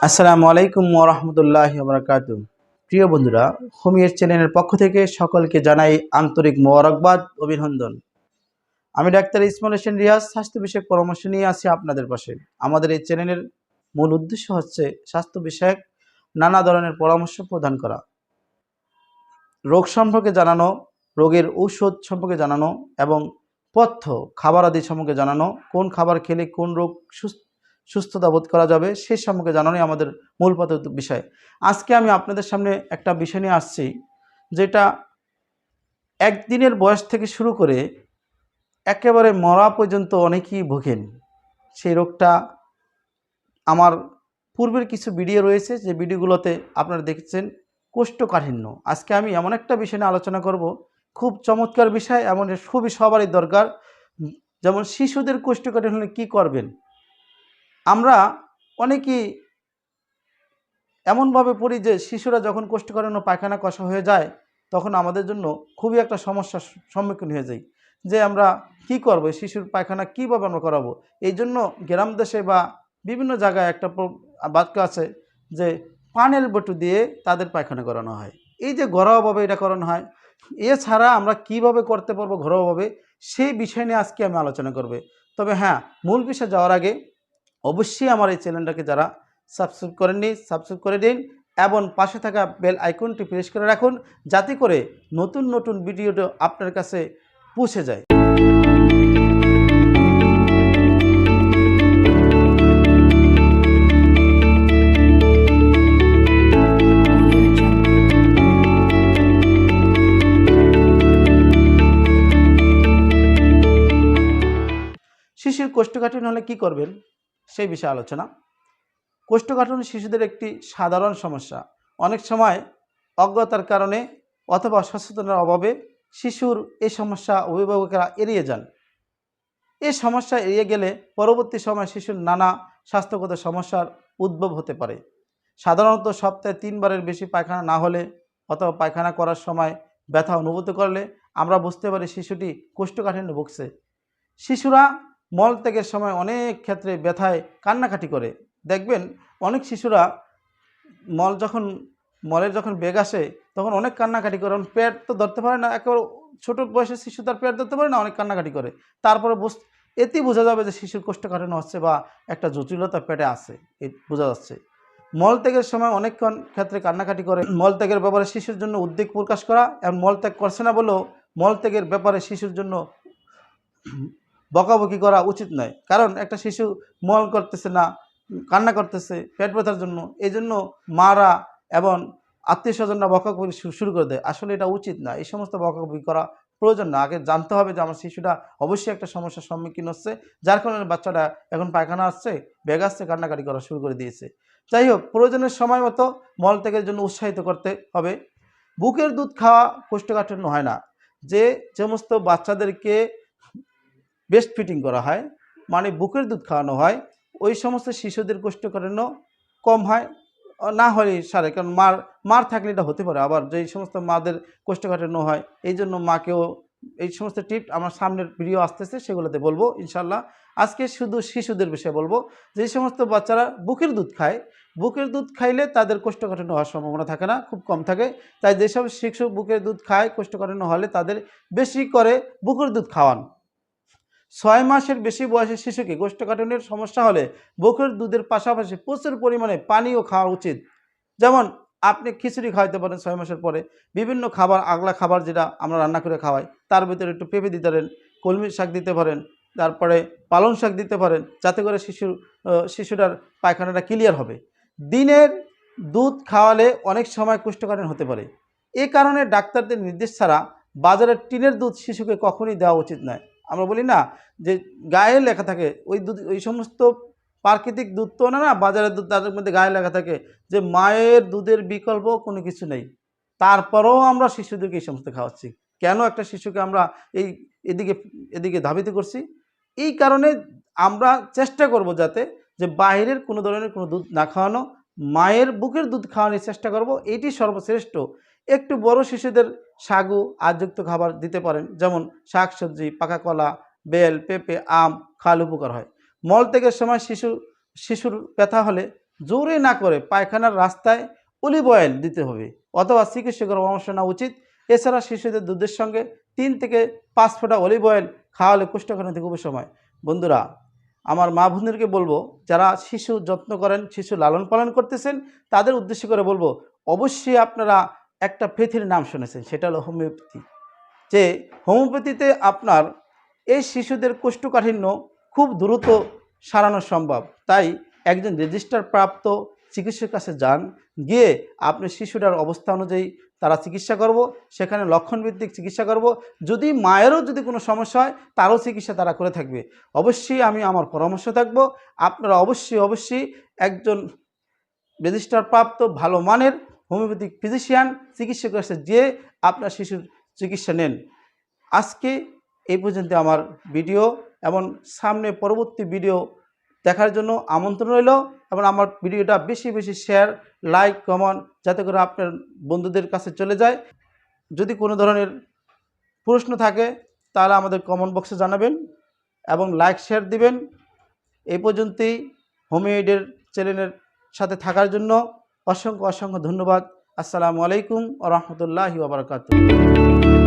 আসসালামু আলাইকুম ওয়া রাহমাতুল্লাহি ওয়া বারাকাতুহু। প্রিয় বন্ধুরা, হোমিয়ের চ্যানেলের পক্ষ থেকে সকলকে জানাই আন্তরিক মোবারকবাদ, অভিনন্দন। আমি ডাক্তার ইসমাইল হোসেন রিয়াজ, স্বাস্থ্য বিষয়ক পরামর্শ নিয়ে আছি আপনাদের পাশে। আমাদের এই চ্যানেলের মূল উদ্দেশ্য হচ্ছে স্বাস্থ্য বিষয়ক নানা ধরনের পরামর্শ প্রদান করা, রোগ সম্পর্কে জানানো, রোগের ঔষধ সম্পর্কে জানানো এবং পথ্য খাবার আদি সম্পর্কে জানানো, কোন খাবার খেলে কোন রোগ সুস্থতা বোধ করা যাবে সেই সম্পর্কে জানানোই আমাদের মূল বিষয়। আজকে আমি আপনাদের সামনে একটা বিষয় নিয়ে আসছি, যেটা একদিনের বয়স থেকে শুরু করে একেবারে মরা পর্যন্ত অনেকেই ভোগেন। সেই রোগটা আমার পূর্বের কিছু ভিডিও রয়েছে, যে ভিডিওগুলোতে আপনারা দেখছেন কোষ্ঠকাঠিন্য। আজকে আমি এমন একটা বিষয় নিয়ে আলোচনা করব, খুব চমৎকার বিষয়, এমন খুবই সবারই দরকার। যেমন শিশুদের কোষ্ঠকাঠিন্য হলে কী করবেন। আমরা অনেকেই এমনভাবে পড়ি যে শিশুরা যখন কোষ্ঠকাঠিন্য পায়খানা কষা হয়ে যায়, তখন আমাদের জন্য খুবই একটা সমস্যার সম্মুখীন হয়ে যাই, যে আমরা কি করব, শিশুর পায়খানা কীভাবে আমরা করাবো। এই জন্য গ্রাম দেশে বা বিভিন্ন জায়গায় একটা বাক্য আছে যে পানের বটু দিয়ে তাদের পায়খানা করানো হয়। এই যে ঘরোয়াভাবে এটা করানো হয়, এছাড়া আমরা কিভাবে করতে পারবো ঘরোয়াভাবে, সেই বিষয় নিয়ে আজকে আমি আলোচনা করবে। তবে হ্যাঁ, মূল বিষয়ে যাওয়ার আগে অবশ্যই আমার এই চ্যানেলটাকে যারা সাবস্ক্রাইব করেননি, সাবস্ক্রাইব করে দিন এবং পাশে থাকা বেল আইকনটি প্রেস করে রাখুন, যাতে করে নতুন নতুন ভিডিওটা আপনার কাছে পৌঁছে যায়। শিশুর কোষ্ঠকাঠিন্য হলে কী করবেন সেই বিষয়ে আলোচনা। কোষ্ঠকাঠিন্য শিশুদের একটি সাধারণ সমস্যা। অনেক সময় অজ্ঞতার কারণে অথবা সচেতনতার অভাবে শিশুর এই সমস্যা অভিভাবকেরা এড়িয়ে যান। এই সমস্যা এড়িয়ে গেলে পরবর্তী সময়ে শিশুর নানা স্বাস্থ্যগত সমস্যার উদ্ভব হতে পারে। সাধারণত সপ্তাহে 3 বারের বেশি পায়খানা না হলে অথবা পায়খানা করার সময় ব্যথা অনুভূত করলে আমরা বুঝতে পারি শিশুটি কোষ্ঠকাঠিন্য ভুগছে। শিশুরা মলত্যাগের সময় অনেক ক্ষেত্রে ব্যথায় কান্নাকাটি করে। দেখবেন অনেক শিশুরা মলের যখন বেগ আসে তখন অনেক কান্নাকাটি করে, কারণ পেট তো ধরতে পারে না। একেবারে ছোটো বয়সের শিশু তার পেট ধরতে পারে না, অনেক কান্নাকাটি করে। তারপরে এতেই বোঝা যাবে যে শিশুর কোষ্ঠকাঠিন্য হচ্ছে বা একটা জটিলতা পেটে আছে, বোঝা যাচ্ছে। মলত্যাগের সময় অনেকক্ষণ ক্ষেত্রে কান্নাকাটি করে। মলত্যাগের ব্যাপারে শিশুর জন্য উদ্বেগ প্রকাশ করা এবং মলত্যাগ করছে না বলেও মলত্যাগের ব্যাপারে শিশুর জন্য বকাবকি করা উচিত নয়। কারণ একটা শিশু মল করতেছে না, কান্না করতেছে পেট ব্যথার জন্য, এই জন্য মারা এবং আত্মীয় স্বজনরা বকাবকি শুরু করে দেয়। আসলে এটা উচিত না, এই সমস্ত বকাবকি করা প্রয়োজন না। আগে জানতে হবে যে আমার শিশুটা অবশ্যই একটা সমস্যার সম্মুখীন হচ্ছে, যার কারণে বাচ্চাটা এখন পায়খানা আসছে, বেগ আসছে, কান্নাকাটি করা শুরু করে দিয়েছে। যাই হোক, প্রয়োজনের সময় মতো মলত্যাগের জন্য উৎসাহিত করতে হবে। বুকের দুধ খাওয়া কোষ্ঠকাঠিন্য হয় না। যে সমস্ত বাচ্চাদেরকে ব্রেস্ট ফিডিং করা হয়, মানে বুকের দুধ খাওয়ানো হয়, ওই সমস্ত শিশুদের কোষ্ঠকাঠিন্য কম হয়, না হয় সারে। কারণ মার থাকলে এটা হতে পারে। আবার যেই সমস্ত মাদের কোষ্ঠকাঠিন্য হয়, এই জন্য মাকেও এই সমস্ত টিপ আমার সামনের ভিডিও আসতেছে, সেগুলোতে বলবো ইনশাল্লাহ। আজকে শুধু শিশুদের বিষয়ে বলবো। যে সমস্ত বাচ্চারা বুকের দুধ খায়, বুকের দুধ খাইলে তাদের কোষ্ঠকাঠিন্য হওয়ার সম্ভাবনা থাকে না, খুব কম থাকে। তাই যেসব শিশু বুকের দুধ খায়, কোষ্ঠকাঠিন্য হলে তাদের বেশি করে বুকের দুধ খাওয়ান। 6 মাসের বেশি বয়সের শিশুকে কোষ্ঠকাঠিন্যের সমস্যা হলে বুকের দুধের পাশাপাশি প্রচুর পরিমাণে পানিও খাওয়া উচিত। যেমন আপনি খিচুড়ি খাওয়াতে পারেন 6 মাসের পরে, বিভিন্ন খাবার, আগলা খাবার যেটা আমরা রান্না করে খাওয়াই, তার ভিতরে একটু পেঁপে দিতে পারেন, কলমি শাক দিতে পারেন, তারপরে পালং শাক দিতে পারেন, যাতে করে শিশুটার পায়খানাটা ক্লিয়ার হবে। দিনের দুধ খাওয়ালে অনেক সময় কোষ্ঠকাঠিন্য হতে পারে। এ কারণে ডাক্তারদের নির্দেশ ছাড়া বাজারের টিনের দুধ শিশুকে কখনই দেওয়া উচিত নয়। আমরা বলি না যে গায়ে লেখা থাকে ওই দুধ, ওই সমস্ত প্রাকৃতিক দুধ তো না, বাজারের দুধ, তাদের মধ্যে গায়ে লেখা থাকে যে মায়ের দুধের বিকল্প কোনো কিছু নেই। তারপরেও আমরা শিশুদেরকে এই সমস্ত খাওয়াচ্ছি। কেন একটা শিশুকে আমরা এই এদিকে এদিকে ধাবিত করছি? এই কারণে আমরা চেষ্টা করব যাতে যে বাইরের কোনো ধরনের কোনো দুধ না খাওয়ানো, মায়ের বুকের দুধ খাওয়ানোর চেষ্টা করব, এটি সর্বশ্রেষ্ঠ। একটু বড় শিশুদের সাগু আজযুক্ত খাবার দিতে পারেন, যেমন শাকসবজি, পাকা কলা, বেল, পেঁপে, আম খাওয়ালে উপকার হয়। মলত্যাগের সময় শিশুর ব্যথা হলে জোরে না করে পায়খানার রাস্তায় অলিভ অয়েল দিতে হবে অথবা চিকিৎসকের পরামর্শ নেওয়া উচিত। এছাড়া শিশুদের দুধের সঙ্গে 3 থেকে 5 ফোঁটা অলিভ অয়েল খাওয়ালে কোষ্ঠকাঠিন্য থেকে উপশময়। বন্ধুরা, আমার মা বোনদেরকে বলবো, যারা শিশু যত্ন করেন, শিশু লালন পালন করতেছেন, তাদের উদ্দেশ্য করে বলবো, অবশ্যই আপনারা একটা প্যাথির নাম শুনেছেন, সেটা হলো হোমিওপ্যাথি। যে হোমিওপ্যাথিতে আপনার এই শিশুদের কোষ্ঠকাঠিন্য খুব দ্রুত সারানো সম্ভব। তাই একজন রেজিস্টার প্রাপ্ত চিকিৎসকের কাছে যান, গিয়ে আপনি শিশুটার অবস্থা অনুযায়ী তারা চিকিৎসা করব, সেখানে লক্ষণভিত্তিক চিকিৎসা করব। যদি মায়েরও যদি কোনো সমস্যা হয়, তারও চিকিৎসা তারা করে থাকবে। অবশ্যই আমি আমার পরামর্শ থাকব, আপনারা অবশ্যই একজন রেজিস্টার প্রাপ্ত ভালো মানের হোমিওপ্যাথিক ফিজিশিয়ান চিকিৎসকের কাছে যেয়ে আপনার শিশুর চিকিৎসা নেন। আজকে এই পর্যন্ত আমার ভিডিও, এবং সামনে পরবর্তী ভিডিও দেখার জন্য আমন্ত্রণ রইল, এবং আমার ভিডিওটা বেশি বেশি শেয়ার, লাইক, কমেন্ট যাতে করে আপনার বন্ধুদের কাছে চলে যায়। যদি কোনো ধরনের প্রশ্ন থাকে তাহলে আমাদের কমেন্ট বক্সে জানাবেন এবং লাইক শেয়ার দিবেন। এই পর্যন্তই। হোমিও এইডের চ্যানেলের সাথে থাকার জন্য অসংখ্য ধন্যবাদ। আসসালামু আলাইকুম ওয়া রাহমাতুল্লাহি ওয়া বারাকাতুহু।